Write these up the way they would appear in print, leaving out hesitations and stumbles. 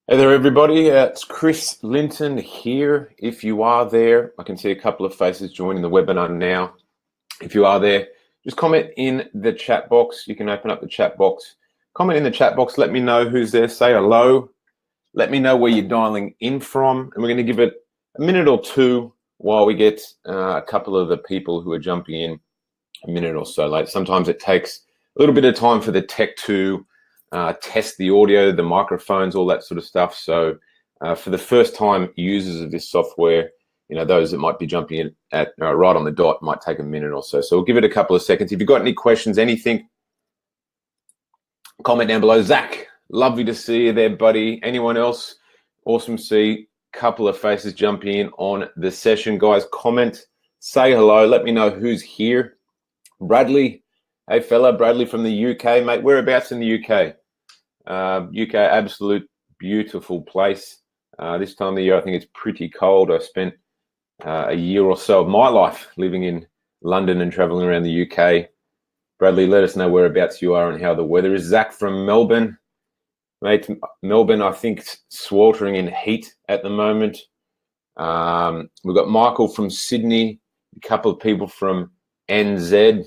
Hey there, everybody. It's Chris Lynton here. If you are there, I can see a couple of faces joining the webinar now. If you are there, just comment in the chat box. You can open up the chat box. Comment in the chat box. Let me know who's there. Say hello. Let me know where you're dialing in from. And we're going to give it a minute or two while we get a couple of the people who are jumping in a minute or so late. Sometimes it takes a little bit of time for the tech to test the audio, the microphones, all that sort of stuff. So for the first time users of this software, those that might be jumping in at right on the dot, might take a minute or so. So we'll give it a couple of seconds. If you've got any questions, anything, comment down below. Zach, lovely to see you there, buddy. Anyone else? Awesome to see a couple of faces jumping in on the session. Guys, comment, say hello. Let me know who's here. Bradley, hey fella, Bradley from the UK, mate. Whereabouts in the UK? UK, absolute beautiful place. This time of the year, I think it's pretty cold. I spent a year or so of my life living in London and traveling around the UK. Bradley, let us know whereabouts you are and how the weather is. Zach from Melbourne. Mate, Melbourne, I think, sweltering in heat at the moment. We've got Michael from Sydney, a couple of people from NZ.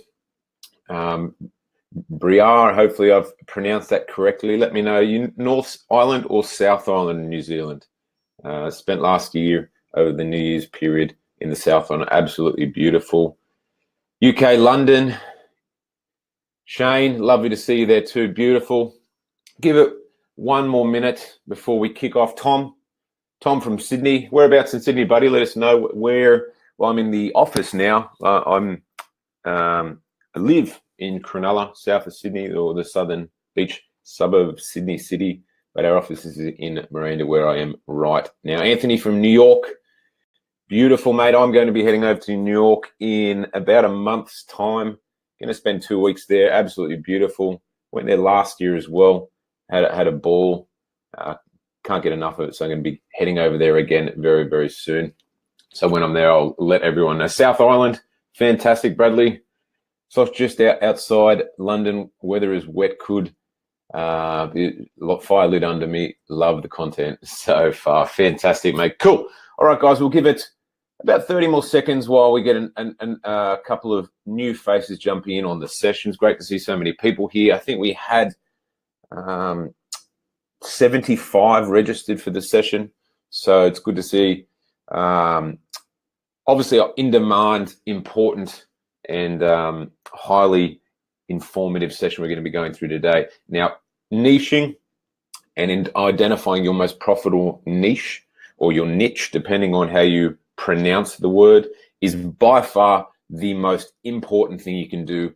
Briar, hopefully I've pronounced that correctly. Let me know, you North Island or South Island in New Zealand? Spent last year over the New Year's period in the South Island. Absolutely beautiful. UK, London. Shane, lovely to see you there too. Beautiful. Give it one more minute before we kick off. Tom from Sydney. Whereabouts in Sydney, buddy? Let us know where. Well, I'm in the office now. I live in Cronulla, south of Sydney, or the southern beach suburb of Sydney City, but our office is in Miranda, where I am right now. Anthony from New York. Beautiful, mate. I'm going to be heading over to New York in about a month's time. Going to spend 2 weeks there. Absolutely beautiful. Went there last year as well. Had a ball. Can't get enough of it, so I'm going to be heading over there again very, very soon. So when I'm there, I'll let everyone know. South Island, fantastic, Bradley. So it's just outside London. Weather is wet. Could fire lit under me. Love the content so far. Fantastic, mate. Cool. All right, guys, we'll give it about 30 more seconds while we get a couple of new faces jumping in on the sessions. Great to see so many people here. I think we had 75 registered for the session. So it's good to see. Obviously, in demand, important and highly informative session we're going to be going through today. Now, niching and in identifying your most profitable niche or your niche, depending on how you pronounce the word, is by far the most important thing you can do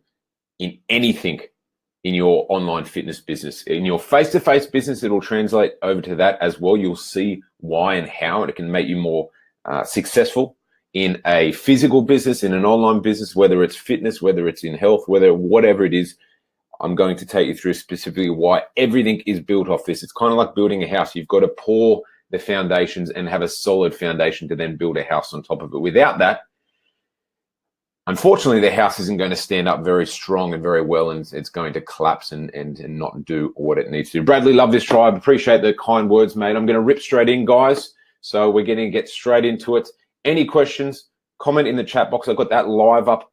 in anything in your online fitness business. In your face-to-face business, it'll translate over to that as well. You'll see why and how, and it can make you more successful in a physical business, in an online business, whether it's fitness, whether it's in health, whatever it is. I'm going to take you through specifically why everything is built off this. It's kind of like building a house. You've got to pour the foundations and have a solid foundation to then build a house on top of it. Without that, unfortunately, the house isn't going to stand up very strong and very well, and it's going to collapse and not do what it needs to. Bradley, love this tribe. Appreciate the kind words, mate. I'm going to rip straight in, guys. So we're going to get straight into it. Any questions, comment in the chat box. I've got that live up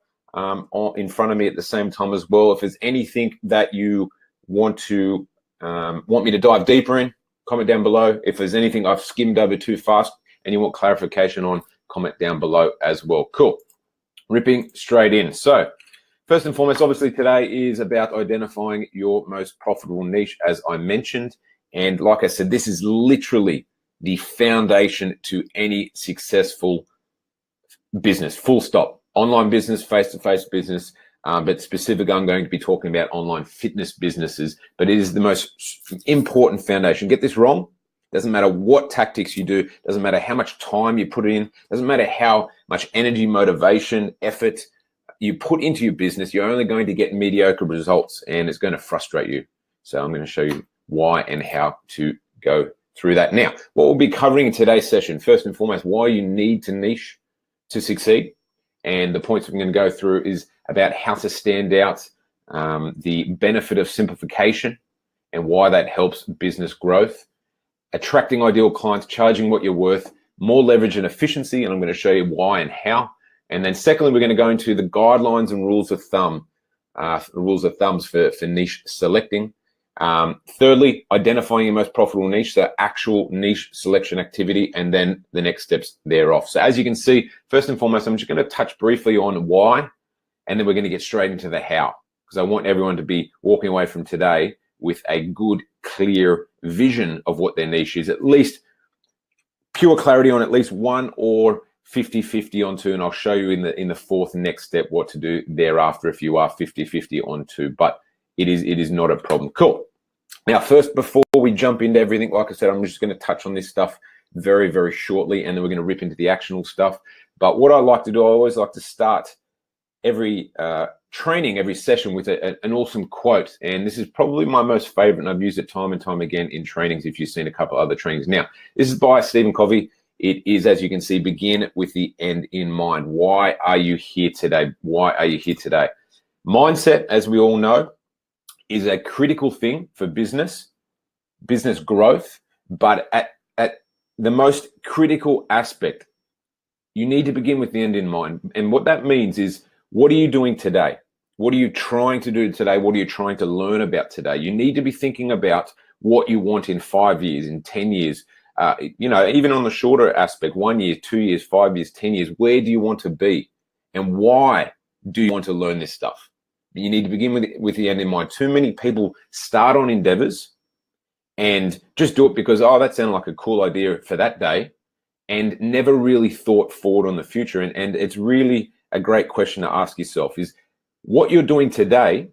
in front of me at the same time as well. If there's anything that you want me to dive deeper in, comment down below. If there's anything I've skimmed over too fast and you want clarification on, comment down below as well. Cool. Ripping straight in. So first and foremost, obviously today is about identifying your most profitable niche, as I mentioned. And like I said, this is literally the foundation to any successful business, full stop. Online business, face-to-face business, but specifically I'm going to be talking about online fitness businesses, but it is the most important foundation. Get this wrong, doesn't matter what tactics you do, doesn't matter how much time you put in, doesn't matter how much energy, motivation, effort you put into your business, you're only going to get mediocre results and it's going to frustrate you. So I'm going to show you why and how to go through that. Now, what we'll be covering in today's session, first and foremost, why you need to niche to succeed. And the points we're going to go through is about how to stand out, the benefit of simplification and why that helps business growth. attracting ideal clients, charging what you're worth, more leverage and efficiency, and I'm going to show you why and how. And then secondly, we're going to go into the guidelines and rules of thumb, for niche selecting. Thirdly, identifying your most profitable niche, so actual niche selection activity, and then the next steps thereof. So as you can see, first and foremost, I'm just going to touch briefly on why, and then we're going to get straight into the how, because I want everyone to be walking away from today with a good, clear vision of what their niche is, at least pure clarity on at least one, or 50-50 on two, and I'll show you in the fourth next step what to do thereafter if you are 50-50 on two. But it is not a problem. Cool. Now, first, before we jump into everything, like I said, I'm just going to touch on this stuff very, very shortly, and then we're going to rip into the actionable stuff. But what I like to do, I always like to start every training, every session with an awesome quote. And this is probably my most favorite, and I've used it time and time again in trainings if you've seen a couple other trainings. Now, this is by Stephen Covey. It is, as you can see, begin with the end in mind. Why are you here today? Why are you here today? Mindset, as we all know, is a critical thing for business growth, but at the most critical aspect, you need to begin with the end in mind. And what that means is, what are you doing today? What are you trying to do today? What are you trying to learn about today? You need to be thinking about what you want in 5 years, in 10 years, even on the shorter aspect, 1 year, 2 years, 5 years, 10 years. Where do you want to be? And why do you want to learn this stuff? You need to begin with the end in mind. Too many people start on endeavors and just do it because, oh, that sounded like a cool idea for that day, and never really thought forward on the future. And it's really a great question to ask yourself is, what you're doing today,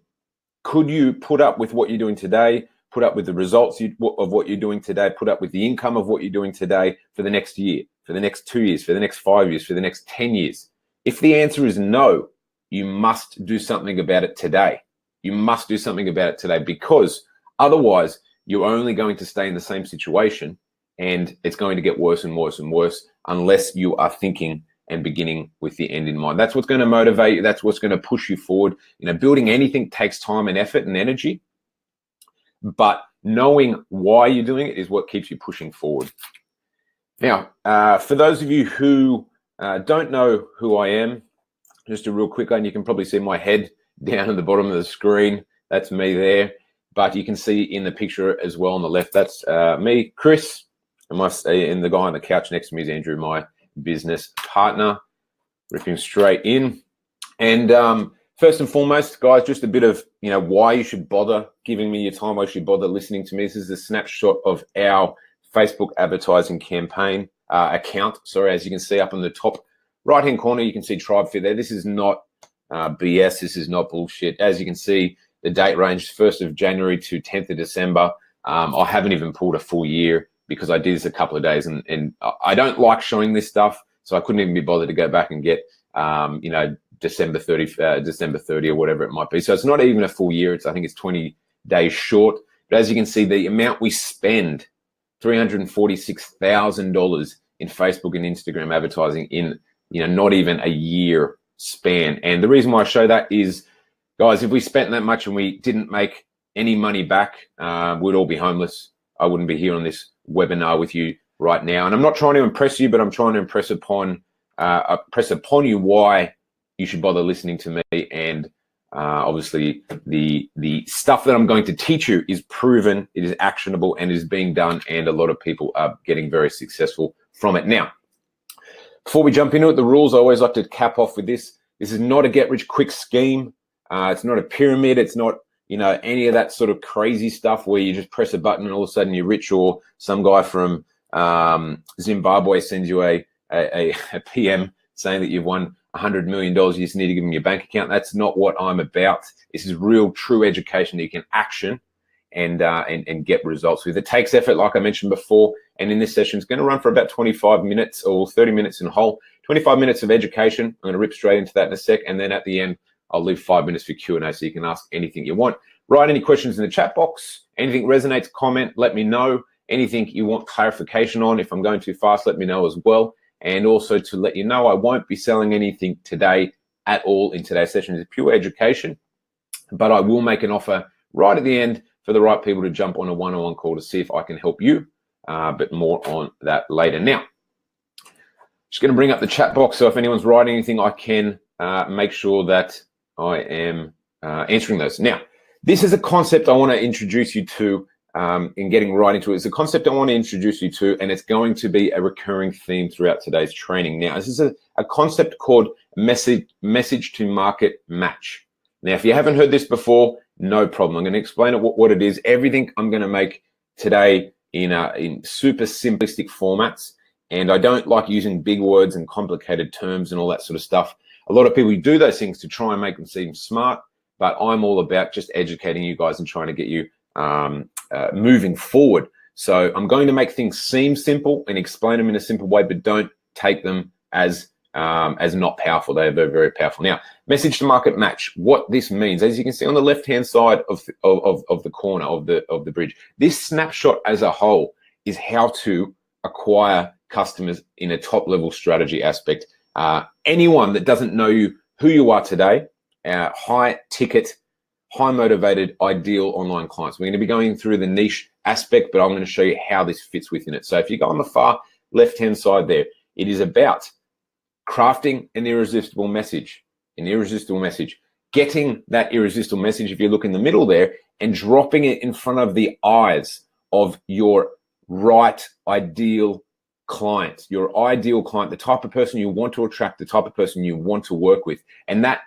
could you put up with what you're doing today, put up with the results of what you're doing today, put up with the income of what you're doing today for the next year, for the next 2 years, for the next 5 years, for the next 10 years? If the answer is no, you must do something about it today. You must do something about it today, because otherwise you're only going to stay in the same situation, and it's going to get worse and worse and worse unless you are thinking and beginning with the end in mind. That's what's going to motivate you. That's what's going to push you forward. Building anything takes time and effort and energy, but knowing why you're doing it is what keeps you pushing forward. Now, for those of you who don't know who I am, just a real quick one, you can probably see my head down at the bottom of the screen. That's me there. But you can see in the picture as well on the left, that's me, Chris, and the guy on the couch next to me is Andrew, my business partner. Ripping straight in. And first and foremost, guys, just a bit of, why you should bother giving me your time, why you should bother listening to me. This is a snapshot of our Facebook advertising campaign account. Sorry, as you can see up in the top right-hand corner, you can see Tribefit there. This is not BS. This is not bullshit. As you can see, the date range 1st of January to 10th of December. I haven't even pulled a full year because I did this a couple of days, and I don't like showing this stuff, so I couldn't even be bothered to go back and get, December 30 or whatever it might be. So it's not even a full year. I think it's 20 days short. But as you can see, the amount we spend, $346,000 in Facebook and Instagram advertising in, not even a year span. And the reason why I show that is, guys, if we spent that much and we didn't make any money back, we'd all be homeless. I wouldn't be here on this webinar with you right now. And I'm not trying to impress you, but I'm trying to impress upon you why you should bother listening to me. And obviously the stuff that I'm going to teach you is proven, it is actionable, and it is being done, and a lot of people are getting very successful from it. Now, before we jump into it, the rules, I always like to cap off with this. This is not a get-rich-quick scheme. It's not a pyramid. It's not, any of that sort of crazy stuff where you just press a button and all of a sudden you're rich, or some guy from Zimbabwe sends you a PM saying that you've won $100 million. You just need to give them your bank account. That's not what I'm about. This is real, true education that you can action and get results with. It takes effort, like I mentioned before. And in this session, it's going to run for about 25 minutes or 30 minutes in a whole. 25 minutes of education. I'm going to rip straight into that in a sec. And then at the end, I'll leave 5 minutes for Q&A, so you can ask anything you want. Write any questions in the chat box. Anything resonates, comment, let me know. Anything you want clarification on, if I'm going too fast, let me know as well. And also to let you know, I won't be selling anything today at all in today's session. It's pure education, but I will make an offer right at the end for the right people to jump on a one-on-one call to see if I can help you but more on that later. Now, just going to bring up the chat box. So if anyone's writing anything, I can make sure that I am answering those. Now, this is a concept I want to introduce you to in getting right into it. It's a concept I want to introduce you to, and it's going to be a recurring theme throughout today's training. Now, this is a concept called message to market match. Now, if you haven't heard this before, no problem. I'm going to explain it, what it is. Everything I'm going to make today in super simplistic formats. And I don't like using big words and complicated terms and all that sort of stuff. A lot of people do those things to try and make them seem smart, but I'm all about just educating you guys and trying to get you moving forward. So I'm going to make things seem simple and explain them in a simple way, but don't take them as not powerful. They are very, very powerful. Now, message to market match. What this means, as you can see on the left-hand side of the corner of the bridge, this snapshot as a whole is how to acquire customers in a top-level strategy aspect. Anyone that doesn't know who you are today, high-ticket, high-motivated, ideal online clients. We're going to be going through the niche aspect, but I'm going to show you how this fits within it. So if you go on the far left-hand side there, it is about crafting an irresistible message, getting that irresistible message, if you look in the middle there, and dropping it in front of the eyes of your right ideal client, the type of person you want to attract, the type of person you want to work with. And that,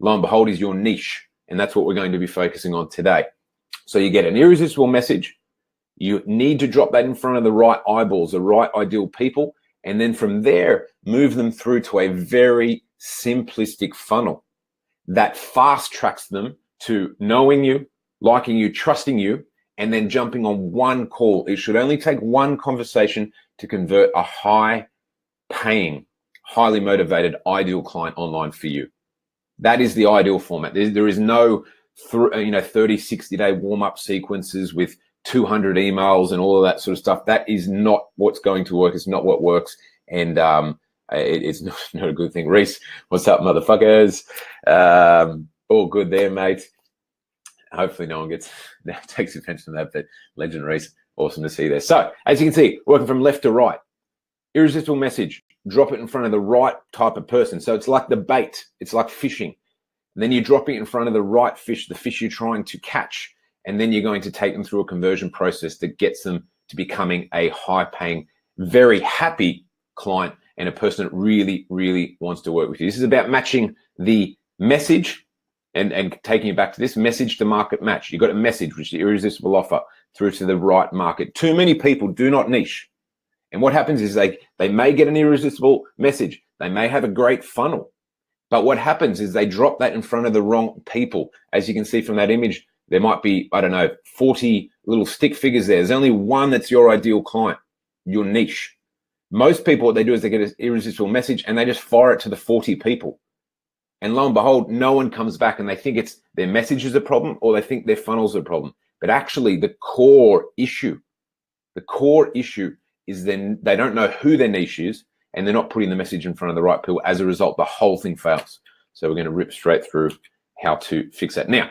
lo and behold, is your niche. And that's what we're going to be focusing on today. So you get an irresistible message. You need to drop that in front of the right eyeballs, the right ideal people. And then from there, move them through to a very simplistic funnel that fast tracks them to knowing you, liking you, trusting you, and then jumping on one call. It should only take one conversation to convert a high-paying, highly motivated, ideal client online for you. That is the ideal format. There is no 30, 60-day warm-up sequences with 200 emails and all of that sort of stuff. That is not what's going to work. It's not what works. And it's not a good thing. Reese, what's up, motherfuckers? All good there, mate. Hopefully no one takes offense to that, but legend Reese, awesome to see there. So as you can see, working from left to right, irresistible message, drop it in front of the right type of person. So it's like the bait, it's like fishing. And then you're dropping it in front of the right fish, the fish you're trying to catch. And then you're going to take them through a conversion process that gets them to becoming a high-paying, very happy client and a person that really, really wants to work with you. This is about matching the message and taking you back to this message to market match. You've got a message, which is the irresistible offer, through to the right market. Too many people do not niche. And what happens is they may get an irresistible message. They may have a great funnel. But what happens is they drop that in front of the wrong people. As you can see from that image, there might be, 40 little stick figures there. There's only one that's your ideal client, your niche. Most people, what they do is they get an irresistible message and they just fire it to the 40 people. And lo and behold, no one comes back and they think it's their message is a problem or they think their funnel's a problem. But actually the core issue is then they don't know who their niche is and they're not putting the message in front of the right people. As a result, the whole thing fails. So we're going to rip straight through how to fix that. Now,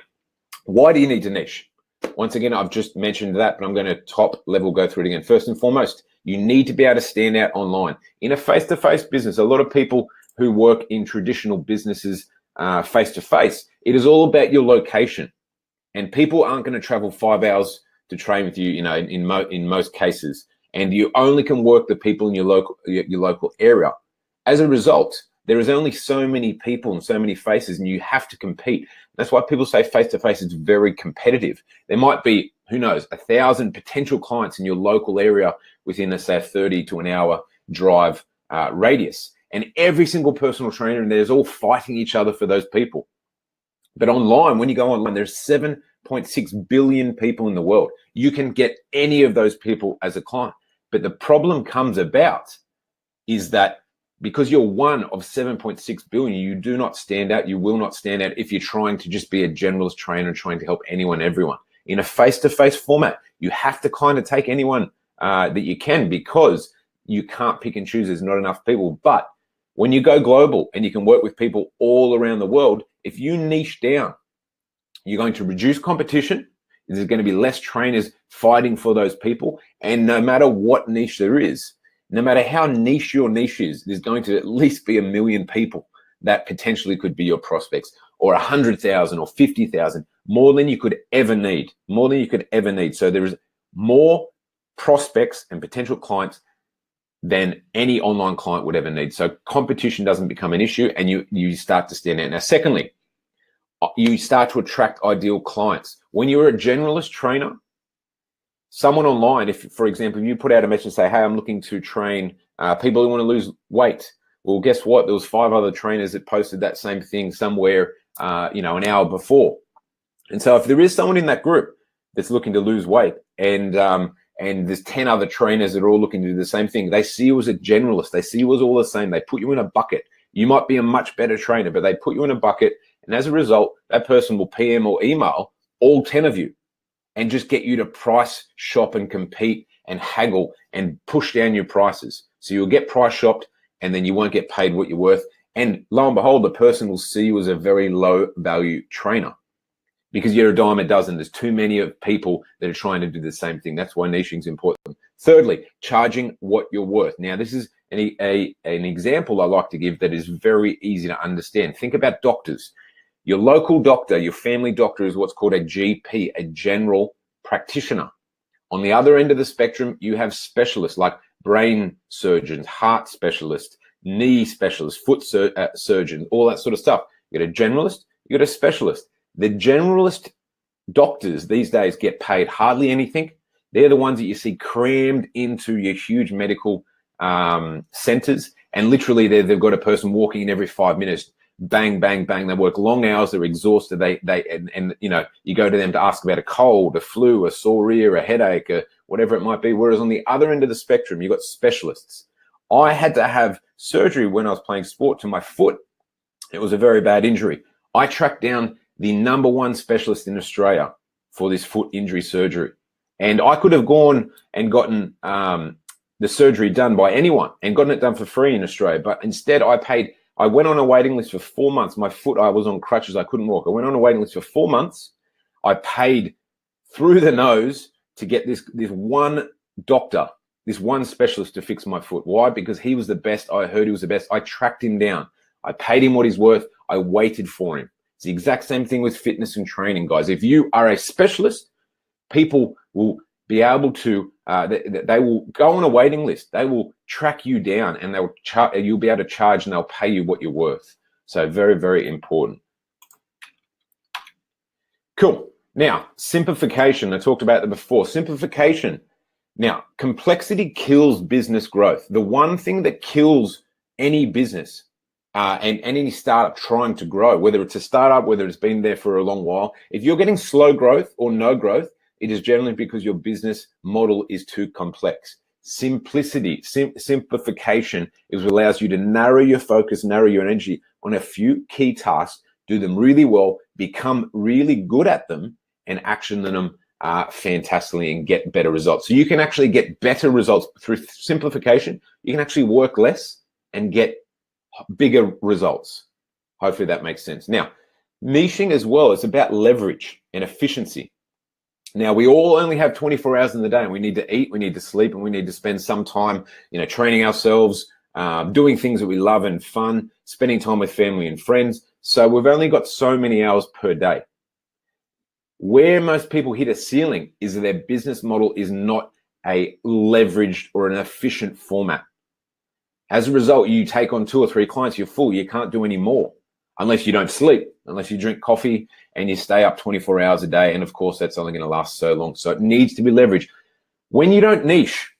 why do you need to niche? Once again, I've just mentioned that, but I'm going to top level go through it again. First and foremost, you need to be able to stand out online. In a face-to-face business, a lot of people who work in traditional businesses face-to-face, it is all about your location. And people aren't going to travel 5 hours to train with you, in most cases. And you only can work the people in your local area. As a result, there is only so many people and so many faces, and you have to compete. That's why people say face-to-face is very competitive. There might be, who knows, 1,000 potential clients in your local area within, let's say, a 30 to an hour drive radius. And every single personal trainer in there is all fighting each other for those people. But online, when you go online, there's 7.6 billion people in the world. You can get any of those people as a client. But the problem comes about is that because you're one of 7.6 billion, you do not stand out. You will not stand out if you're trying to just be a generalist trainer trying to help anyone, everyone. In a face-to-face format, you have to kind of take anyone that you can because you can't pick and choose. There's not enough people. But when you go global and you can work with people all around the world, if you niche down, you're going to reduce competition. There's going to be less trainers fighting for those people. And no matter what niche there is, no matter how niche your niche is, there's going to at least be 1 million people that potentially could be your prospects, or 100,000 or 50,000, more than you could ever need, more than you could ever need. So there is more prospects and potential clients than any online client would ever need. So competition doesn't become an issue, and you start to stand out. Now, secondly, you start to attract ideal clients. When you're a generalist trainer, someone online, if, for example, you put out a message and say, hey, I'm looking to train people who want to lose weight. Well, guess what? There was 5 other trainers that posted that same thing somewhere, an hour before. And so if there is someone in that group that's looking to lose weight, and there's 10 other trainers that are all looking to do the same thing, they see you as a generalist. They see you as all the same. They put you in a bucket. You might be a much better trainer, but they put you in a bucket. And as a result, that person will PM or email all 10 of you and just get you to price shop and compete and haggle and push down your prices. So you'll get price shopped, and then you won't get paid what you're worth. And lo and behold, the person will see you as a very low value trainer, because you're a dime a dozen. There's too many of people that are trying to do the same thing. That's why niching is important. Thirdly, charging what you're worth. Now, this is an example I like to give that is very easy to understand. Think about doctors. Your local doctor, your family doctor, is what's called a GP, a general practitioner. On the other end of the spectrum, you have specialists like brain surgeons, heart specialists, knee specialists, foot surgeons, all that sort of stuff. You got a generalist, you got a specialist. The generalist doctors these days get paid hardly anything. They're the ones that you see crammed into your huge medical centers, and literally they've got a person walking in every 5 minutes. Bang, bang, bang. They work long hours. They're exhausted. And you go to them to ask about a cold, a flu, a sore ear, a headache, whatever it might be. Whereas on the other end of the spectrum, you've got specialists. I had to have surgery when I was playing sport to my foot. It was a very bad injury. I tracked down the #1 specialist in Australia for this foot injury surgery. And I could have gone and gotten the surgery done by anyone and gotten it done for free in Australia. But instead I went on a waiting list for 4 months. My foot, I was on crutches. I couldn't walk. I went on a waiting list for 4 months. I paid through the nose to get this one doctor, this one specialist to fix my foot. Why? Because he was the best. I heard he was the best. I tracked him down. I paid him what he's worth. I waited for him. It's the exact same thing with fitness and training, guys. If you are a specialist, people will be able to, they will go on a waiting list. They will track you down, and you'll be able to charge, and they'll pay you what you're worth. So very, very important. Cool. Now, simplification. I talked about that before. Simplification. Now, complexity kills business growth. The one thing that kills any business and any startup trying to grow, whether it's a startup, whether it's been there for a long while, if you're getting slow growth or no growth, it is generally because your business model is too complex. Simplicity, simplification is what allows you to narrow your focus, narrow your energy on a few key tasks, do them really well, become really good at them, and action them fantastically and get better results. So you can actually get better results through simplification. You can actually work less and get bigger results. Hopefully that makes sense. Now, niching as well is about leverage and efficiency. Now, we all only have 24 hours in the day, and we need to eat, we need to sleep, and we need to spend some time, training ourselves, doing things that we love and fun, spending time with family and friends. So we've only got so many hours per day. Where most people hit a ceiling is that their business model is not a leveraged or an efficient format. As a result, you take on 2 or 3 clients, you're full, you can't do any more unless you don't sleep, unless you drink coffee and you stay up 24 hours a day. And of course, that's only going to last so long. So it needs to be leveraged. When you don't niche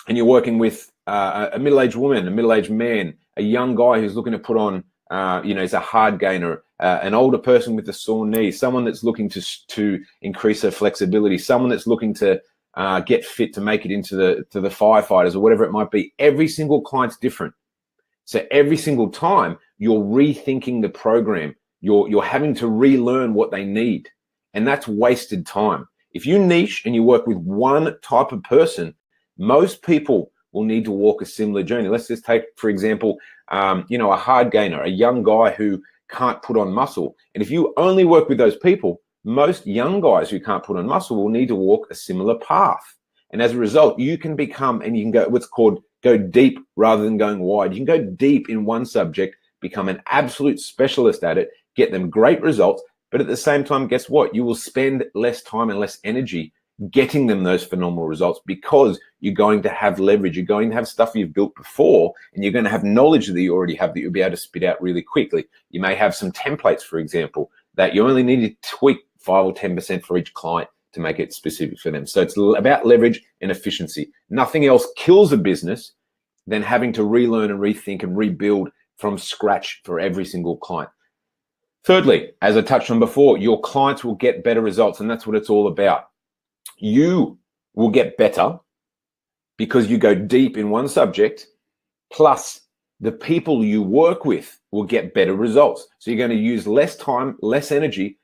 and you're working with a middle-aged woman, a middle-aged man, a young guy who's looking to put on, he's a hard gainer, an older person with a sore knee, someone that's looking to increase their flexibility, someone that's looking to get fit to make it into the firefighters or whatever it might be. Every single client's different. So every single time you're rethinking the program, you're having to relearn what they need, and that's wasted time. If you niche and you work with one type of person, most people will need to walk a similar journey. Let's just take, for example, a hard gainer, a young guy who can't put on muscle. And if you only work with those people, most young guys who can't put on muscle will need to walk a similar path. And as a result, you can become, and you can go what's called go deep rather than going wide. You can go deep in one subject, become an absolute specialist at it, get them great results. But at the same time, guess what? You will spend less time and less energy getting them those phenomenal results because you're going to have leverage. You're going to have stuff you've built before, and you're going to have knowledge that you already have that you'll be able to spit out really quickly. You may have some templates, for example, that you only need to tweak 5 or 10% for each client to make it specific for them. So it's about leverage and efficiency. Nothing else kills a business than having to relearn and rethink and rebuild from scratch for every single client. Thirdly, as I touched on before, your clients will get better results, and that's what it's all about. You will get better because you go deep in one subject, plus the people you work with will get better results. So you're going to use less time, less energy,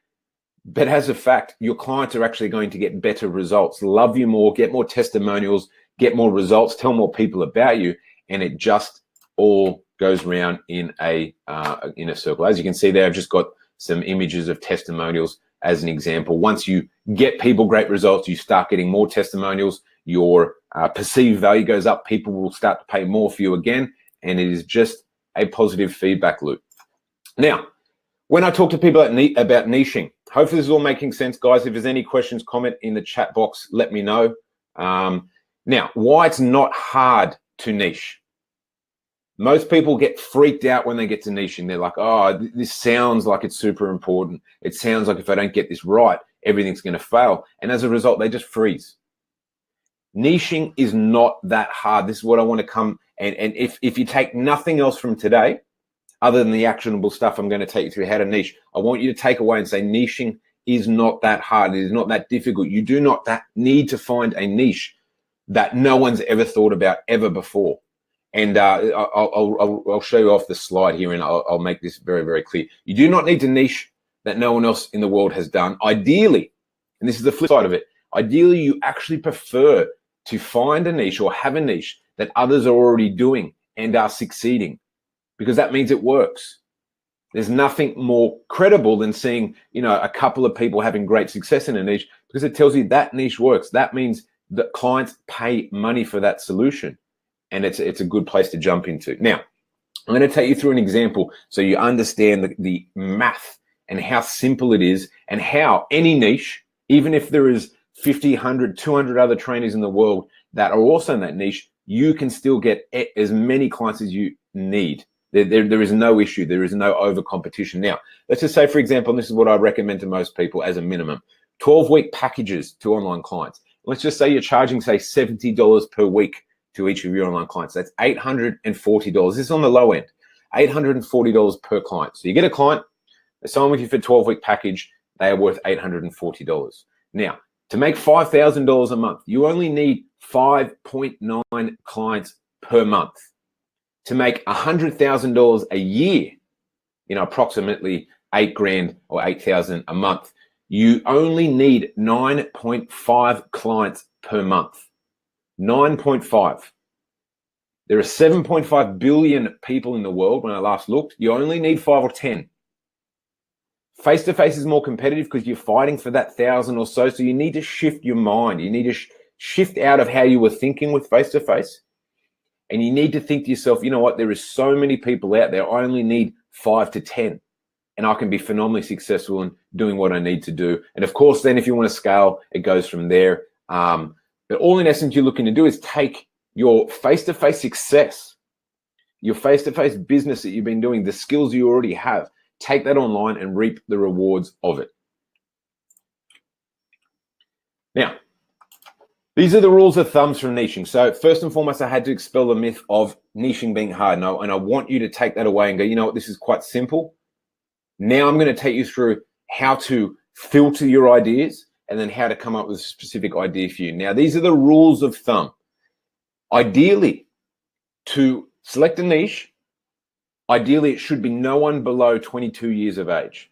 but as a fact, your clients are actually going to get better results, love you more, get more testimonials, get more results, tell more people about you, and it just all goes around in a circle. As you can see there, I've just got some images of testimonials as an example. Once you get people great results, you start getting more testimonials, your perceived value goes up, people will start to pay more for you again, and it is just a positive feedback loop. Now, when I talk to people about niching, hopefully this is all making sense, guys. If there's any questions, comment in the chat box, let me know. Now, why it's not hard to niche. Most people get freaked out when they get to niching. They're like, oh, this sounds like it's super important. It sounds like if I don't get this right, everything's going to fail. And as a result, they just freeze. Niching is not that hard. This is what I want to come, and if you take nothing else from today, other than the actionable stuff I'm going to take you through how to niche, I want you to take away and say niching is not that hard. It is not that difficult. You do not need to find a niche that no one's ever thought about ever before. And I'll show you off the slide here, and I'll make this very, very clear. You do not need to niche that no one else in the world has done. Ideally, and this is the flip side of it, ideally you actually prefer to find a niche or have a niche that others are already doing and are succeeding, because that means it works. There's nothing more credible than seeing, a couple of people having great success in a niche, because it tells you that niche works. That means that clients pay money for that solution, and it's a good place to jump into. Now, I'm going to take you through an example so you understand the math and how simple it is, and how any niche, even if there is 50, 100, 200 other trainers in the world that are also in that niche, you can still get as many clients as you need. There is no issue. There is no over competition. Now, let's just say, for example, and this is what I recommend to most people as a minimum, 12-week packages to online clients. Let's just say you're charging, say, $70 per week to each of your online clients. That's $840. This is on the low end, $840 per client. So you get a client, they sign with you for a 12-week package, they are worth $840. Now, to make $5,000 a month, you only need 5.9 clients per month. To make $100,000 a year, approximately $8,000 or $8,000 a month, you only need 9.5 clients per month. 9.5. There are 7.5 billion people in the world. When I last looked, you only need 5 or 10. Face-to-face is more competitive because you're fighting for that 1,000 or so. So you need to shift your mind. You need to shift out of how you were thinking with face-to-face. And you need to think to yourself, you know what, there is so many people out there. I only need 5 to 10. And I can be phenomenally successful in doing what I need to do. And of course, then if you want to scale, it goes from there. But all in essence you're looking to do is take your face-to-face success, your face-to-face business that you've been doing, the skills you already have, take that online and reap the rewards of it. Now, these are the rules of thumbs from niching. So first and foremost, I had to expel the myth of niching being hard. And I want you to take that away and go, you know what, this is quite simple. Now I'm going to take you through how to filter your ideas and then how to come up with a specific idea for you. Now, these are the rules of thumb. Ideally, to select a niche, ideally it should be no one below 22 years of age.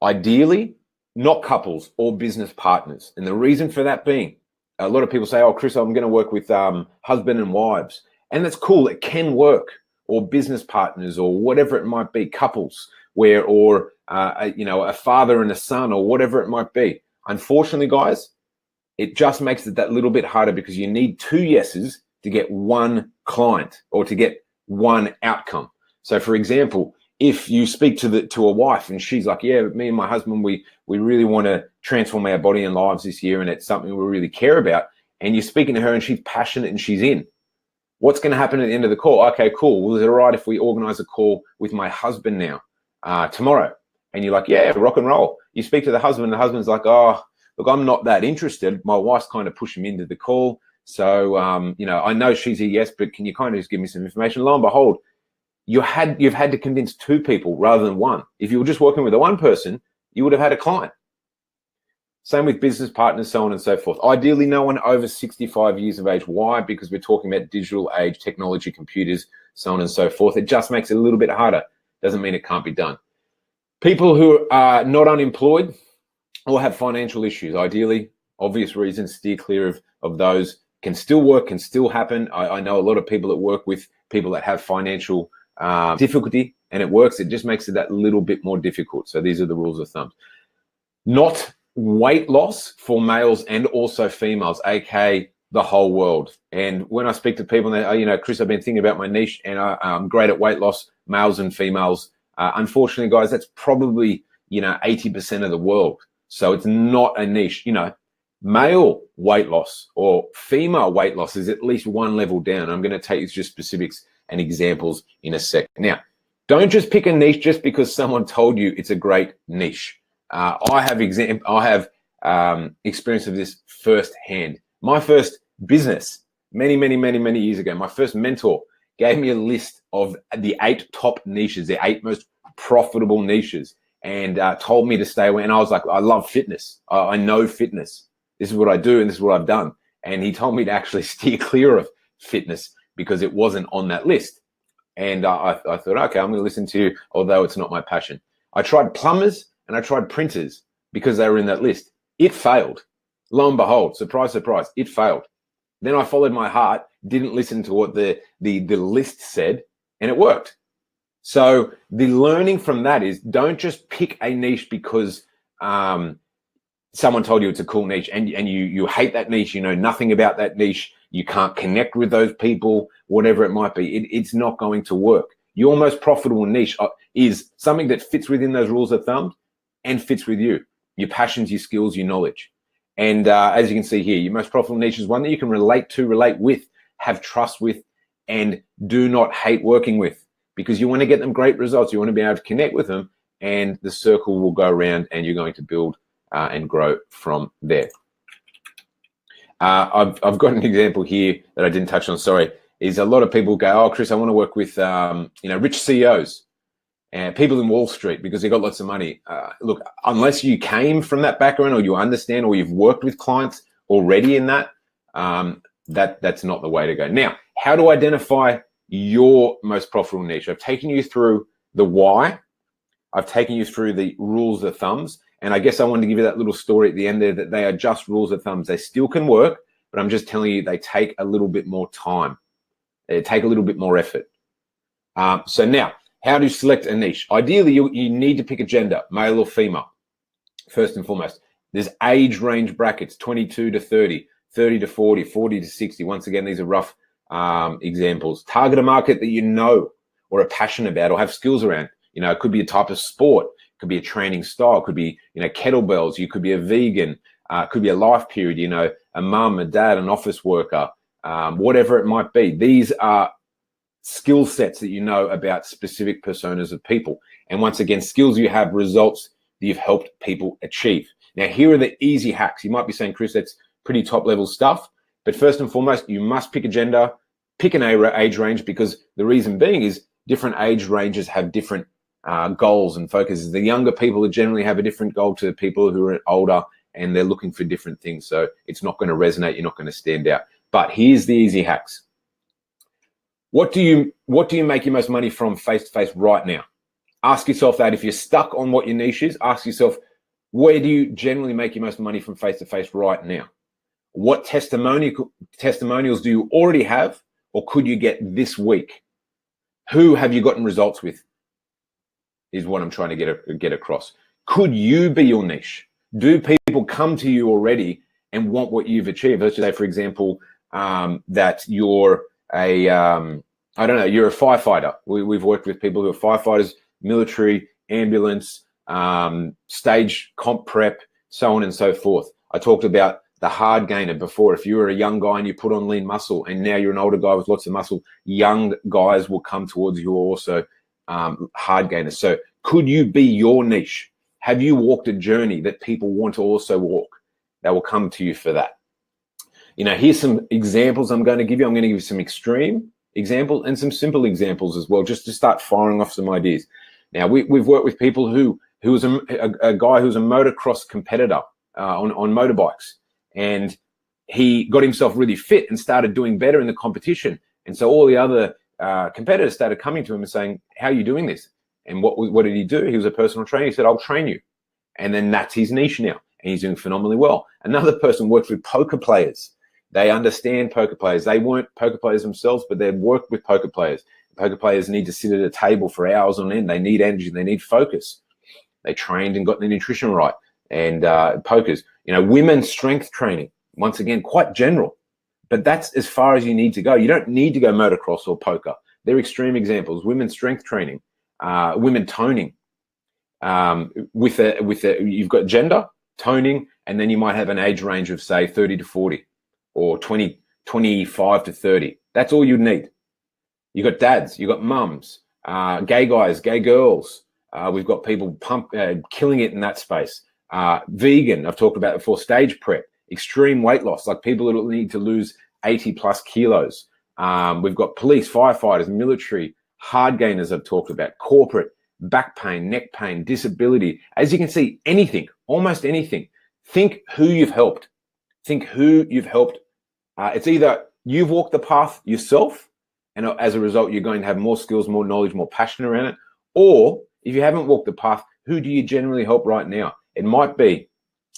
Ideally, not couples or business partners. And the reason for that being, a lot of people say, oh, Chris, I'm going to work with husband and wives. And that's cool. It can work. Or business partners or whatever it might be, couples. or a father and a son, or whatever it might be. Unfortunately, guys, it just makes it that little bit harder because you need 2 yeses to get 1 client or to get 1 outcome. So for example, if you speak to a wife and she's like, yeah, me and my husband, we really want to transform our body and lives this year, and it's something we really care about, and you're speaking to her and she's passionate and she's in, what's going to happen at the end of the call? Okay, cool. Well, is it all right if we organize a call with my husband now, tomorrow? And you're like, yeah, rock and roll. You speak to the husband, and the husband's like, oh, look, I'm not that interested. My wife's kind of pushing me into the call. So, I know she's a yes, but can you kind of just give me some information? Lo and behold, you've had to convince 2 people rather than 1. If you were just working with a 1 person, you would have had a client. Same with business partners, so on and so forth. Ideally, no one over 65 years of age. Why? Because we're talking about digital age, technology, computers, so on and so forth. It just makes it a little bit harder. Doesn't mean it can't be done. People who are not unemployed or have financial issues, ideally, obvious reasons, steer clear of those. Can still work, can still happen. I know a lot of people that work with people that have financial difficulty, and it works. It just makes it that little bit more difficult. So these are the rules of thumb. Not weight loss for males and also females, aka the whole world. And when I speak to people, and they, Chris, I've been thinking about my niche, and I'm great at weight loss, males and females. Unfortunately, guys, that's probably 80% of the world. So it's not a niche. Male weight loss or female weight loss is at least 1 level down. I'm going to take you through specifics and examples in a sec. Now, don't just pick a niche just because someone told you it's a great niche. I have experience of this firsthand. My first business, many years ago, my first mentor gave me a list of the 8 top niches, the 8 most profitable niches, and told me to stay away. And I was like, I love fitness. I know fitness. This is what I do, and this is what I've done. And he told me to actually steer clear of fitness because it wasn't on that list. And I thought, okay, I'm going to listen to you, although it's not my passion. I tried plumbers and I tried printers because they were in that list. It failed. Lo and behold, surprise, surprise, it failed. Then I followed my heart, didn't listen to what the list said, and it worked. So the learning from that is, don't just pick a niche because someone told you it's a cool niche and you hate that niche, you know nothing about that niche, you can't connect with those people, whatever it might be. It's not going to work. Your most profitable niche is something that fits within those rules of thumb and fits with you, your passions, your skills, your knowledge. And as you can see here, your most profitable niche is one that you can relate to, relate with, have trust with, and do not hate working with, because you want to get them great results. You want to be able to connect with them, and the circle will go around and you're going to build and grow from there. I've got an example here that I didn't touch on, sorry, is a lot of people go, oh, Chris, I want to work with rich CEOs and people in Wall Street because they got lots of money. Look, unless you came from that background or you understand or you've worked with clients already in that, that's not the way to go. Now, how to identify your most profitable niche? I've taken you through the why. I've taken you through the rules of thumbs. And I guess I wanted to give you that little story at the end there that they are just rules of thumbs. They still can work, but I'm just telling you they take a little bit more time. They take a little bit more effort. So now, how to select a niche? Ideally, you need to pick a gender, male or female, first and foremost. There's age range brackets, 22 to 30, 30 to 40, 40 to 60. Once again, these are rough examples. Target a market that you know or are passionate about or have skills around. It could be a type of sport, could be a training style, could be, kettlebells, you could be a vegan, could be a life period, a mum, a dad, an office worker, whatever it might be. These are skill sets that you know about specific personas of people. And once again, skills you have, results that you've helped people achieve. Now, here are the easy hacks. You might be saying, Chris, that's pretty top level stuff. But first and foremost, you must pick a gender, pick an age range, because the reason being is different age ranges have different goals and focuses. The younger people generally have a different goal to people who are older, and they're looking for different things. So it's not going to resonate. You're not going to stand out. But here's the easy hacks. What do you make your most money from face-to-face right now? Ask yourself that. If you're stuck on what your niche is, ask yourself, where do you generally make your most money from face-to-face right now? What testimonials do you already have or could you get this week? Who have you gotten results with? is what I'm trying to get across. Could you be your niche? Do people come to you already and want what you've achieved? Let's just say, for example, that you're I don't know, you're a firefighter. We've worked with people who are firefighters, military, ambulance, stage comp prep, so on and so forth. I talked about the hard gainer before. If you were a young guy and you put on lean muscle, and now you're an older guy with lots of muscle, young guys will come towards you also hard gainers. So could you be your niche? Have you walked a journey that people want to also walk? They will come to you for that. You know, here's some examples I'm going to give you. I'm going to give you some extreme examples and some simple examples as well, just to start firing off some ideas. Now, we've worked with people who was a guy who was a motocross competitor on motorbikes, and he got himself really fit and started doing better in the competition. And so all the other competitors started coming to him and saying, how are you doing this? And what did he do? He was a personal trainer. He said, I'll train you. And then that's his niche now. And he's doing phenomenally well. Another person works with poker players. They understand poker players. They weren't poker players themselves, but they worked with poker players. Poker players need to sit at a table for hours on end. They need energy. They need focus. They trained and got the nutrition right. And pokers, you know, women's strength training, once again, quite general. But that's as far as you need to go. You don't need to go motocross or poker. They're extreme examples. Women's strength training, women toning. You've got gender, toning, and then you might have an age range of, say, 30 to 40 or 25 to 30. That's all you need. You got dads, you got mums, gay guys, gay girls. We've got people killing it in that space. Vegan, I've talked about before, stage prep, extreme weight loss, like people that need to lose 80 plus kilos. We've got police, firefighters, military, hard gainers I've talked about, corporate, back pain, neck pain, disability. As you can see, anything, almost anything. Think who you've helped. Think who you've helped. It's either you've walked the path yourself, and as a result, you're going to have more skills, more knowledge, more passion around it. Or if you haven't walked the path, who do you generally help right now? It might be,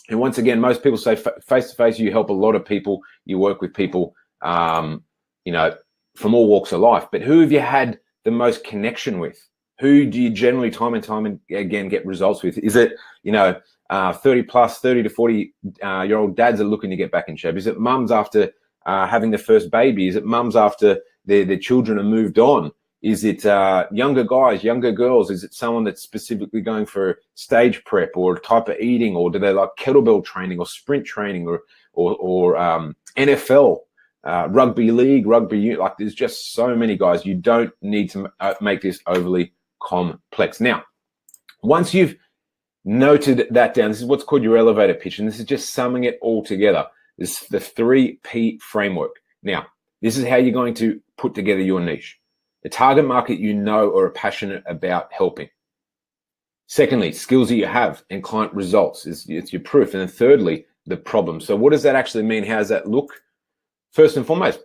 and once again, most people say face-to-face, you help a lot of people. You work with people, you know, from all walks of life. But who have you had the most connection with? Who do you generally time and time again get results with? Is it, you know, 30 to 40 year old dads are looking to get back in shape? Is it mums after having their first baby? Is it mums after their children have moved on? Is it younger guys, younger girls? Is it someone that's specifically going for stage prep or type of eating, or do they like kettlebell training or sprint training or NFL, rugby league, rugby union? Like, there's just so many guys. You don't need to make this overly complex. Now, once you've noted that down, this is what's called your elevator pitch, and this is just summing it all together. This is the 3P framework. Now, this is how you're going to put together your niche. The target market you know or are passionate about helping. Secondly, skills that you have and client results is your proof. And then thirdly, the problem. So what does that actually mean? How does that look? First and foremost,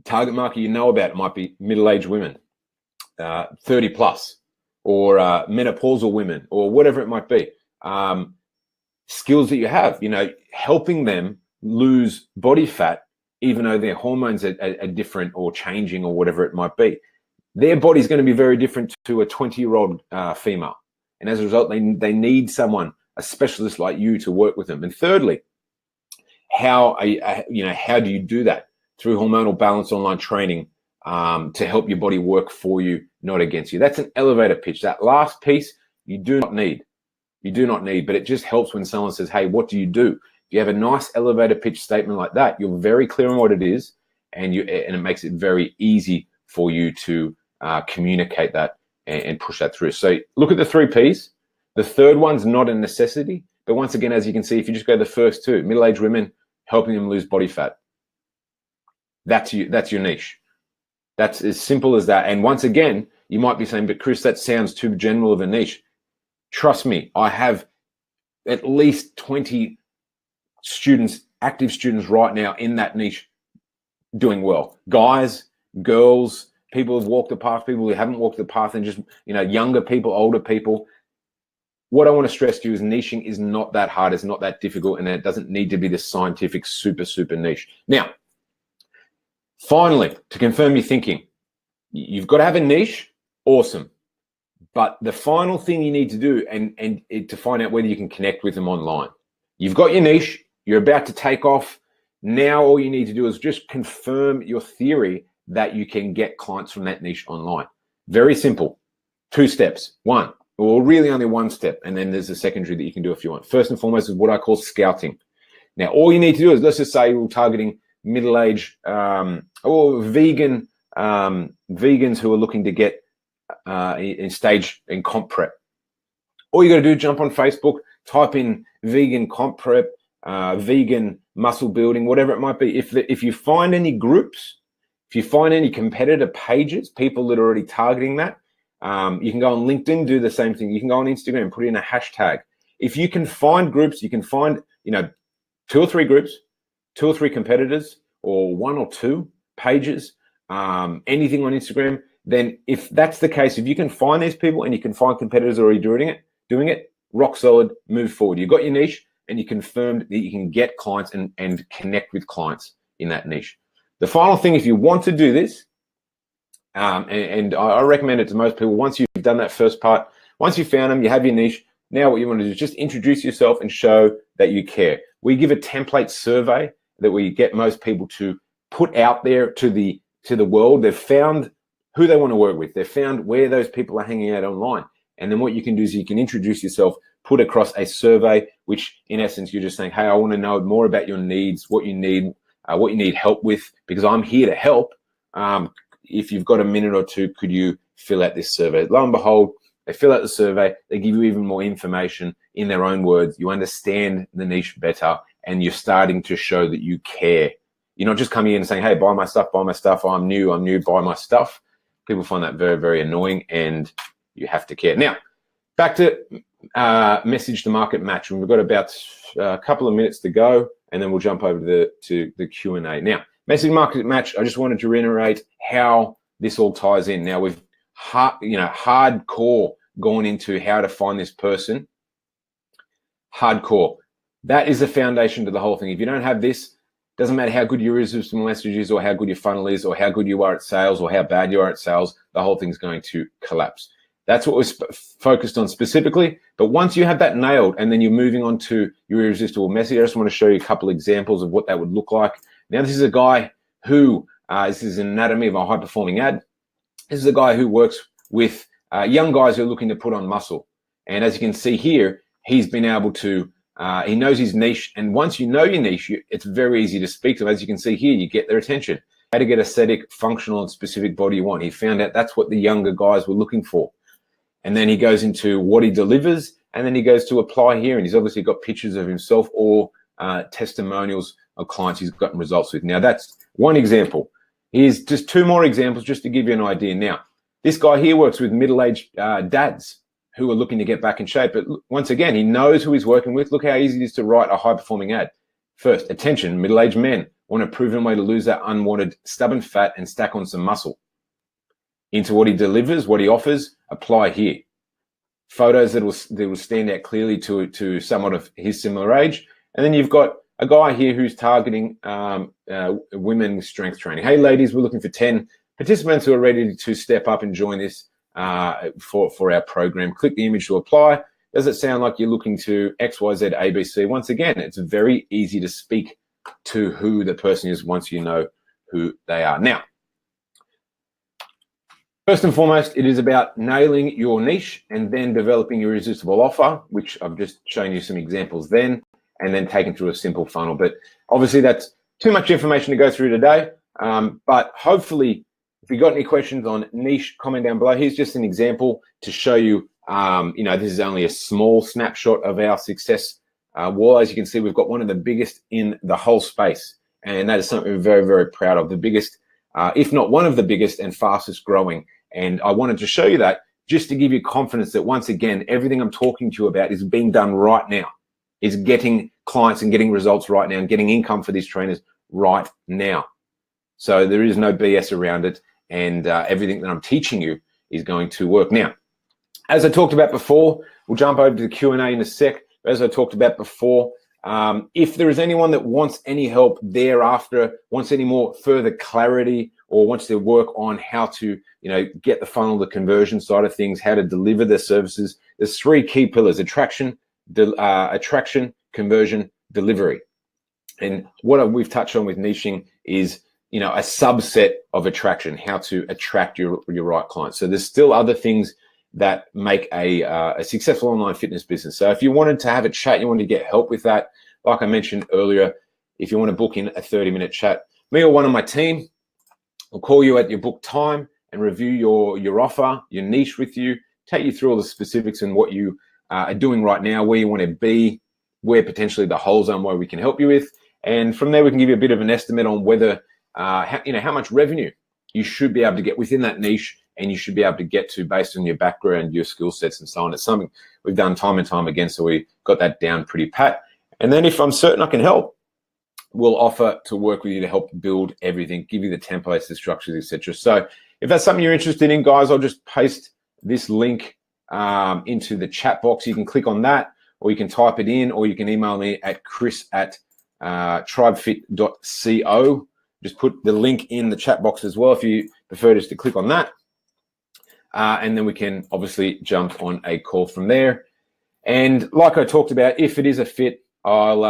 target market you know about might be middle-aged women, 30 plus, or menopausal women, or whatever it might be. Skills that you have, you know, helping them lose body fat, even though their hormones are different or changing or whatever it might be. Their body's going to be very different to a 20-year-old female. And as a result, they need someone, a specialist like you, to work with them. And thirdly, how do you do that? Through hormonal balance online training to help your body work for you, not against you. That's an elevator pitch. That last piece, you do not need. You do not need, but it just helps when someone says, hey, what do you do? If you have a nice elevator pitch statement like that, you're very clear on what it is, and it makes it very easy for you to communicate that and push that through. So look at the 3 Ps. The third one's not a necessity, but once again, as you can see, if you just go the first 2, middle-aged women, helping them lose body fat, that's your niche. That's as simple as that. And once again, you might be saying, but Chris, that sounds too general of a niche. Trust me, I have at least 20 students, active students right now in that niche doing well. Guys, girls, people who've walked the path, people who haven't walked the path, and just, you know, younger people, older people. What I want to stress to you is niching is not that hard. It's not that difficult, and it doesn't need to be this scientific super niche. Now, finally, to confirm your thinking, you've got to have a niche. Awesome. But the final thing you need to do and to find out whether you can connect with them online. You've got your niche, you're about to take off. Now all you need to do is just confirm your theory that you can get clients from that niche online. Very simple. 2 steps. One, or really only 1 step, and then there's a secondary that you can do if you want. First and foremost is what I call scouting. Now, all you need to do is, let's just say we're targeting middle-aged or vegan vegans who are looking to get in comp prep. All you got to do is jump on Facebook, type in vegan comp prep, vegan muscle building, whatever it might be. If you find any groups, if you find any competitor pages, people that are already targeting that, you can go on LinkedIn, do the same thing. You can go on Instagram, put in a hashtag. If you can find groups, you can find 2 or 3 groups, 2 or 3 competitors, or 1 or 2 pages, anything on Instagram. Then if that's the case, if you can find these people and you can find competitors already doing it, rock solid, move forward. You've got your niche and you confirmed that you can get clients and connect with clients in that niche. The final thing, if you want to do this, and I recommend it to most people, once you've done that first part, once you've found them, you have your niche, now what you want to do is just introduce yourself and show that you care. We give a template survey that we get most people to put out there to the world. They've found who they want to work with. They've found where those people are hanging out online. And then what you can do is you can introduce yourself, put across a survey, which in essence, you're just saying, hey, I want to know more about your needs, what you need help with, because I'm here to help. If you've got a minute or 2, could you fill out this survey? Lo and behold, they fill out the survey. They give you even more information in their own words. You understand the niche better, and you're starting to show that you care. You're not just coming in and saying, hey, buy my stuff, I'm new, buy my stuff. People find that very, very annoying, and you have to care. Now, back to message to market match. We've got about a couple of minutes to go, and then we'll jump over to the Q&A. Now, message market match, I just wanted to reiterate how this all ties in. Now, we've hardcore gone into how to find this person. Hardcore. That is the foundation to the whole thing. If you don't have this, doesn't matter how good your irresistible message is, or how good your funnel is, or how good you are at sales, or how bad you are at sales, the whole thing's going to collapse. That's what we're focused on specifically. But once you have that nailed, and then you're moving on to your irresistible message, I just want to show you a couple examples of what that would look like. Now, this is a guy who, this is an anatomy of a high-performing ad. This is a guy who works with young guys who are looking to put on muscle. And as you can see here, he's been able to, he knows his niche. And once you know your niche, it's very easy to speak to them. As you can see here, you get their attention. How to get aesthetic, functional, and specific body you want. He found out that's what the younger guys were looking for. And then he goes into what he delivers, and then he goes to apply here. And he's obviously got pictures of himself or testimonials of clients he's gotten results with. Now, that's one example. Here's just 2 more examples just to give you an idea. Now, this guy here works with middle-aged dads who are looking to get back in shape. But once again, he knows who he's working with. Look how easy it is to write a high-performing ad. First, attention, middle-aged men want a proven way to lose that unwanted stubborn fat and stack on some muscle. Into what he delivers, what he offers, apply here. Photos that will stand out clearly to somewhat of his similar age. And then you've got a guy here who's targeting women's strength training. Hey, ladies, we're looking for 10 participants who are ready to step up and join this for our program. Click the image to apply. Does it sound like you're looking to X, Y, Z, A, B, C? Once again, it's very easy to speak to who the person is once you know who they are. Now, first and foremost, it is about nailing your niche and then developing your irresistible offer, which I've just shown you some examples then, and then taken through a simple funnel. But obviously that's too much information to go through today. But hopefully, if you got any questions on niche, comment down below. Here's just an example to show you, this is only a small snapshot of our success wall. As you can see, we've got one of the biggest in the whole space. And that is something we're very, very proud of. The biggest, if not one of the biggest and fastest growing. And I wanted to show you that just to give you confidence that once again, everything I'm talking to you about is being done right now, is getting clients and getting results right now and getting income for these trainers right now. So there is no BS around it. And everything that I'm teaching you is going to work. Now, as I talked about before, we'll jump over to the Q&A in a sec. As I talked about before, if there is anyone that wants any help thereafter, wants any more further clarity or wants to work on how to, get the funnel, the conversion side of things, how to deliver their services, there's 3 key pillars: attraction, conversion, delivery. And what we've touched on with niching is, a subset of attraction, how to attract your right clients. So there's still other things that make a successful online fitness business. So if you wanted to have a chat, you wanted to get help with that, like I mentioned earlier, if you want to book in a 30-minute chat, me or one of my team will call you at your book time and review your offer, your niche with you, take you through all the specifics and what you are doing right now, where you want to be, where potentially the holes are and where we can help you with. And from there, we can give you a bit of an estimate on whether, how much revenue you should be able to get within that niche, and you should be able to get to based on your background, your skill sets, and so on. It's something we've done time and time again, so we got that down pretty pat. And then if I'm certain I can help, we'll offer to work with you to help build everything, give you the templates, the structures, etc. So if that's something you're interested in, guys, I'll just paste this link into the chat box. You can click on that, or you can type it in, or you can email me at chris@tribefit.co. Just put the link in the chat box as well if you prefer just to click on that. And then we can obviously jump on a call from there. And like I talked about, if it is a fit, I'll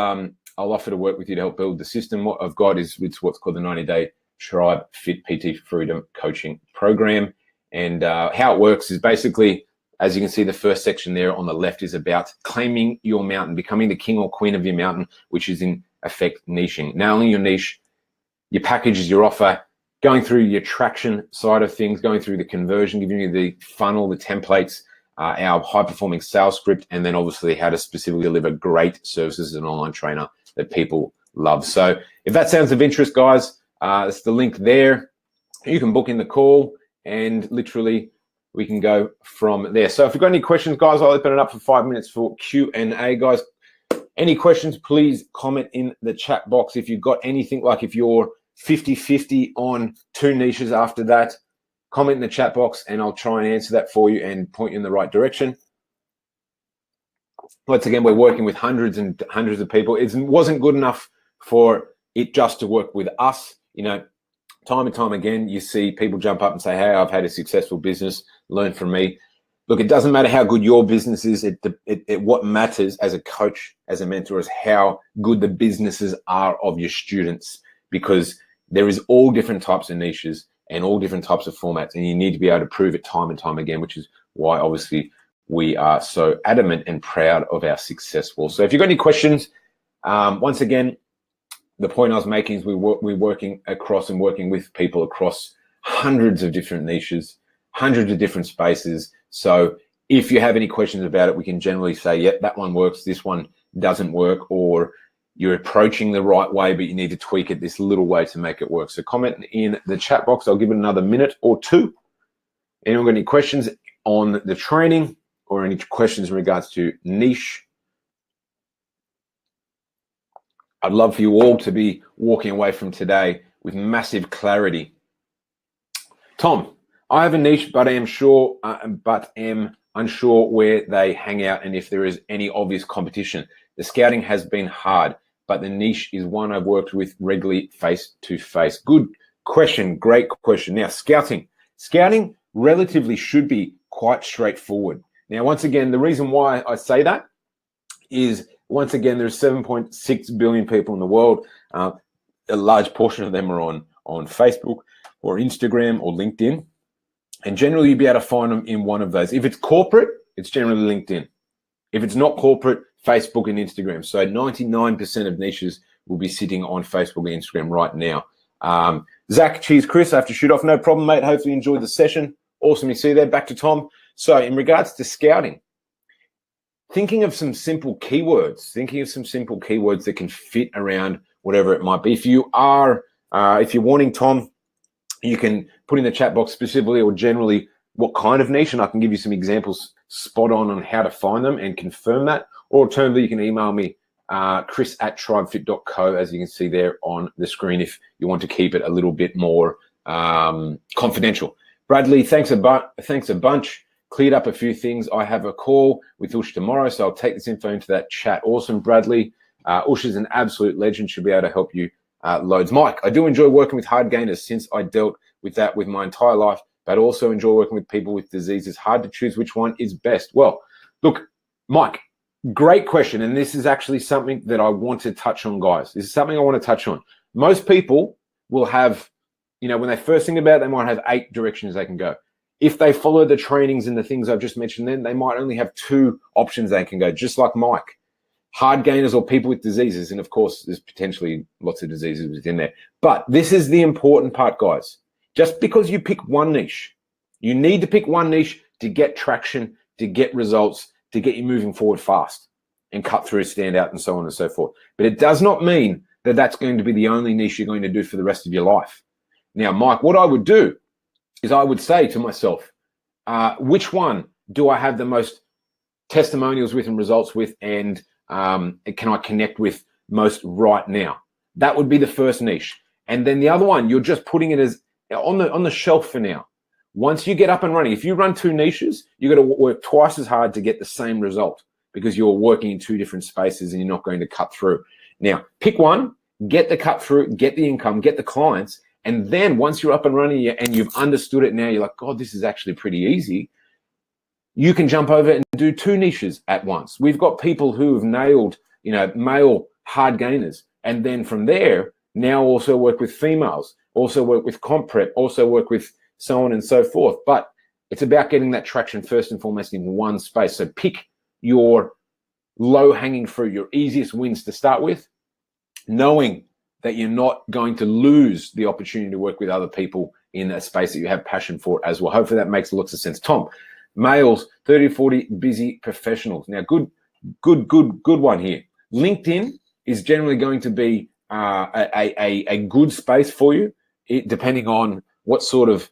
offer to work with you to help build the system. What I've got is it's what's called the 90-day Tribefit PT Freedom Coaching Program. And how it works is basically, as you can see, the first section there on the left is about claiming your mountain, becoming the king or queen of your mountain, which is in effect niching. Nailing your niche, your packages, your offer, going through your traction side of things, going through the conversion, giving you the funnel, the templates, our high-performing sales script, and then obviously how to specifically deliver great services as an online trainer that people love. So if that sounds of interest, guys, it's the link there. You can book in the call, and literally we can go from there. So if you've got any questions, guys, I'll open it up for 5 minutes for Q&A, guys. Any questions, please comment in the chat box. If you've got anything, like if you're 50-50 on 2 niches after that, comment in the chat box and I'll try and answer that for you and point you in the right direction. Once again, we're working with hundreds and hundreds of people. It wasn't good enough for it just to work with us. Time and time again, you see people jump up and say, hey, I've had a successful business, learn from me. Look, it doesn't matter how good your business is. What matters as a coach, as a mentor, is how good the businesses are of your students, because there is all different types of niches and all different types of formats, and you need to be able to prove it time and time again, which is why obviously we are so adamant and proud of our success. So if you've got any questions, once again, the point I was making is we're working across and working with people across hundreds of different niches, hundreds of different spaces. So if you have any questions about it, we can generally say, yep, that one works, this one doesn't work, or you're approaching the right way, but you need to tweak it this little way to make it work. So comment in the chat box. I'll give it another minute or 2. Anyone got any questions on the training or any questions in regards to niche? I'd love for you all to be walking away from today with massive clarity. Tom, I have a niche, but am unsure where they hang out and if there is any obvious competition. The scouting has been hard, but the niche is one I've worked with regularly face to face. Good question. Great question. Now, scouting relatively should be quite straightforward. Now, once again, the reason why I say that is, once again, there's 7.6 billion people in the world. A large portion of them are on Facebook or Instagram or LinkedIn. And generally, you'll be able to find them in one of those. If it's corporate, it's generally LinkedIn. If it's not corporate, Facebook and Instagram. So 99% of niches will be sitting on Facebook and Instagram right now. Zach, cheers, Chris. I have to shoot off. No problem, mate. Hopefully you enjoyed the session. Awesome. You see there. Back to Tom. So in regards to scouting, thinking of some simple keywords that can fit around whatever it might be. If you're wanting, Tom, you can put in the chat box specifically or generally what kind of niche, and I can give you some examples spot on how to find them and confirm that. Or alternatively, you can email me, chris@tribefit.co, as you can see there on the screen, if you want to keep it a little bit more confidential. Bradley, thanks a bunch. Cleared up a few things. I have a call with Ush tomorrow, so I'll take this info into that chat. Awesome, Bradley. Ush is an absolute legend. Should be able to help you loads. Mike, I do enjoy working with hard gainers since I dealt with that with my entire life, but also enjoy working with people with diseases. Hard to choose which one is best. Well, look, Mike, great question. And this is actually something that I want to touch on, guys. This is something I want to touch on. Most people will have, when they first think about it, they might have 8 directions they can go. If they follow the trainings and the things I've just mentioned, then they might only have 2 options they can go, just like Mike. Hard gainers or people with diseases. And of course, there's potentially lots of diseases within there. But this is the important part, guys. Just because you pick one niche, you need to pick one niche to get traction, to get results, to get you moving forward fast and cut through, stand out, and so on and so forth. But it does not mean that that's going to be the only niche you're going to do for the rest of your life. Now, Mike, what I would do is I would say to myself, which one do I have the most testimonials with and results with, and can I connect with most right now? That would be the first niche. And then the other one, you're just putting it as on the shelf for now. Once you get up and running, if you run 2 niches, you've got to work twice as hard to get the same result because you're working in 2 different spaces and you're not going to cut through. Now, pick one, get the cut through, get the income, get the clients, and then once you're up and running and you've understood it now, you're like, God, this is actually pretty easy. You can jump over and do 2 niches at once. We've got people who have nailed, male hard gainers. And then from there, now also work with females, also work with comp prep, also work with so on and so forth. But it's about getting that traction first and foremost in one space. So pick your low-hanging fruit, your easiest wins to start with, knowing that you're not going to lose the opportunity to work with other people in a space that you have passion for as well. Hopefully that makes lots of sense. Tom, males, 30 to 40 busy professionals. Now, good one here. LinkedIn is generally going to be a good space for you, depending on what sort of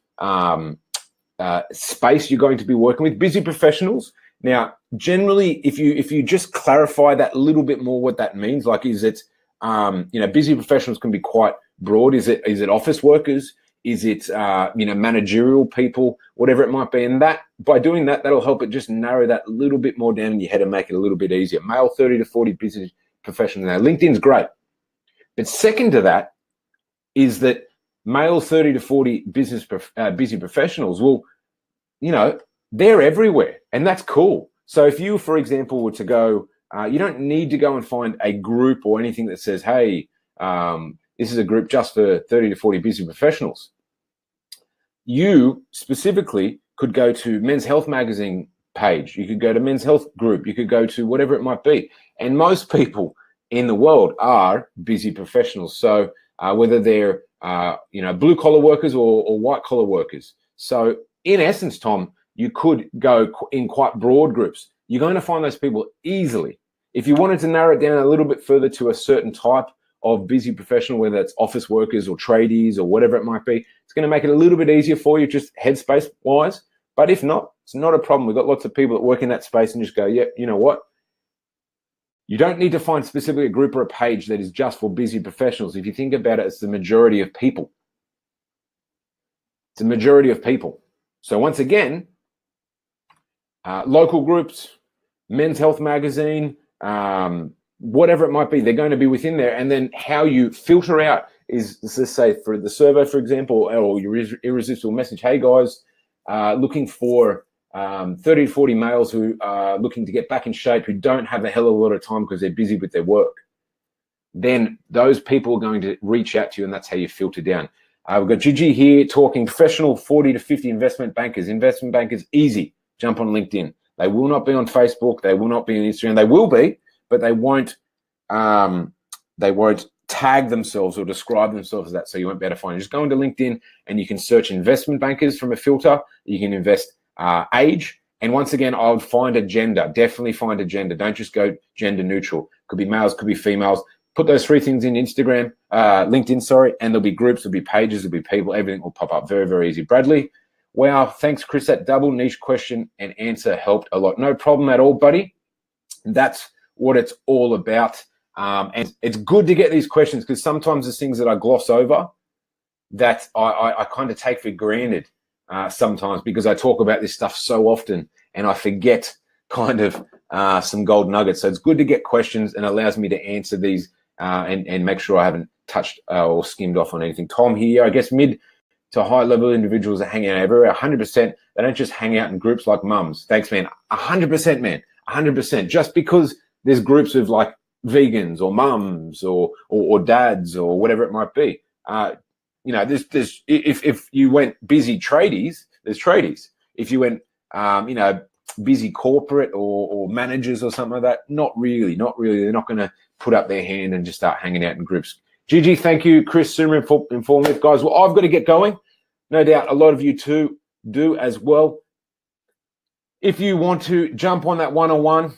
space you're going to be working with. Busy professionals. Now, generally, if you just clarify that a little bit more, what that means, like, is it, busy professionals can be quite broad. Is it office workers? Is it, managerial people, whatever it might be? And that, by doing that, that'll help it just narrow that a little bit more down in your head and make it a little bit easier. Male 30 to 40 busy professionals. Now, LinkedIn's great. But second to that is that male 30 to 40 busy professionals will, they're everywhere, and that's cool. So if you, for example, were to go, you don't need to go and find a group or anything that says, hey, this is a group just for 30 to 40 busy professionals. You specifically could go to Men's Health magazine page. You could go to Men's Health group. You could go to whatever it might be. And most people in the world are busy professionals. So whether they're, blue collar workers or white collar workers. So in essence, Tom, you could go in quite broad groups. You're going to find those people easily. If you wanted to narrow it down a little bit further to a certain type of busy professional, whether it's office workers or tradies or whatever it might be, it's going to make it a little bit easier for you, just headspace wise. But if not, it's not a problem. We've got lots of people that work in that space and just go, yeah, you know what? You don't need to find specifically a group or a page that is just for busy professionals. If you think about it, it's the majority of people. It's a majority of people. So once again, local groups, Men's Health magazine, whatever it might be, they're going to be within there. And then how you filter out is, let's say for the survey, for example, or your irresistible message, hey guys, looking for 30 to 40 males who are looking to get back in shape, who don't have a hell of a lot of time because they're busy with their work. Then those people are going to reach out to you, and that's how you filter down. We've got Gigi here talking professional 40 to 50 investment bankers. Investment bankers, easy. Jump on LinkedIn. They will not be on Facebook. They will not be on Instagram. They will be, but they won't tag themselves or describe themselves as that, so you won't be able to find it. Just go into LinkedIn and you can search investment bankers from a filter. You can invest age. And once again, I would find a gender. Definitely find a gender. Don't just go gender neutral. Could be males, could be females. Put those 3 things in LinkedIn, and there'll be groups, there'll be pages, there'll be people, everything will pop up. Very, very easy. Bradley, wow, thanks, Chris. That double niche question and answer helped a lot. No problem at all, buddy. That's what it's all about. And it's good to get these questions, because sometimes there's things that I gloss over that I kind of take for granted sometimes, because I talk about this stuff so often and I forget kind of some gold nuggets. So it's good to get questions, and allows me to answer these and make sure I haven't touched or skimmed off on anything. Tom here, I guess mid to high level individuals are hanging out everywhere. 100%. They don't just hang out in groups like mums. Thanks, man. 100%, man. 100%. Just because there's groups of like vegans or mums or dads or whatever it might be. You know, there's if you went busy tradies, there's tradies. If you went, you know, busy corporate or managers or something like that, not really. They're not going to put up their hand and just start hanging out in groups. Gigi, thank you. Chris, super informative, guys. Well, I've got to get going. No doubt a lot of you too do as well. If you want to jump on that one-on-one,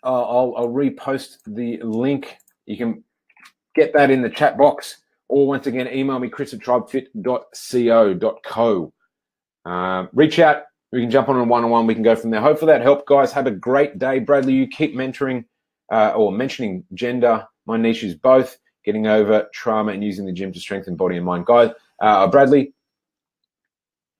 I'll repost the link. You can get that in the chat box, or once again, email me, chris@tribefit.co.co. Reach out. We can jump on a one-on-one. We can go from there. Hopefully that helped, guys. Have a great day. Bradley, you keep mentoring or mentioning gender. My niche is both, getting over trauma and using the gym to strengthen body and mind. Guys, Bradley,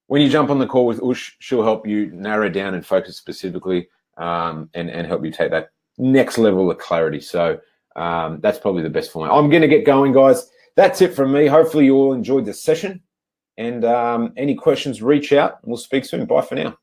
when you jump on the call with Ush, she'll help you narrow down and focus specifically and help you take that next level of clarity. So that's probably the best for me. I'm going to get going, guys. That's it from me. Hopefully you all enjoyed this session. And any questions, reach out. We'll speak soon. Bye for now.